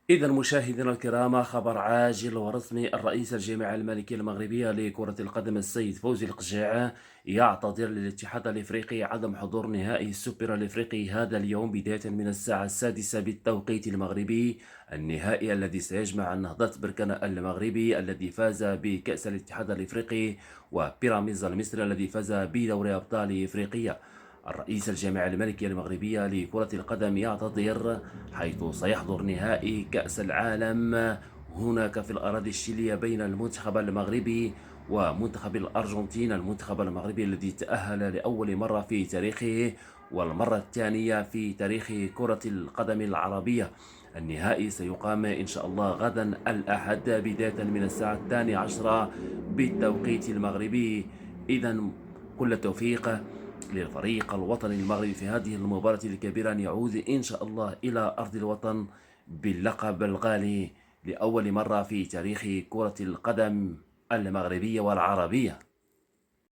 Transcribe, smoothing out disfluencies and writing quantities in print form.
إذا مشاهدينا الكرام، خبر عاجل ورسمي: الرئيس الجامعة الملكية المغربية لكرة القدم السيد فوزي القجاع يعتذر للاتحاد الإفريقي عدم حضور نهائي السوبر الإفريقي هذا اليوم بداية من الساعة 6 بالتوقيت المغربي. النهائي الذي سيجمع النهضة بركان المغربي الذي فاز بكأس الاتحاد الإفريقي وبيراميدز المصري الذي فاز بدوري أبطال إفريقيا. الرئيس الجامعة الملكية المغربية لكرة القدم يعتذر، حيث سيحضر نهائي كأس العالم هناك في الأراضي الشيلية بين المنتخب المغربي ومنتخب الأرجنتين. المنتخب المغربي الذي تأهل لأول مرة في تاريخه والمرة الثانية في تاريخ كرة القدم العربية. النهائي سيقام إن شاء الله غدا الأحد بداية من الساعة 12 بالتوقيت المغربي. إذا كل التوفيق للفريق الوطني المغربي في هذه المباراة الكبيرة، أن يعود إن شاء الله إلى أرض الوطن باللقب الغالي لأول مرة في تاريخ كرة القدم المغربية والعربية.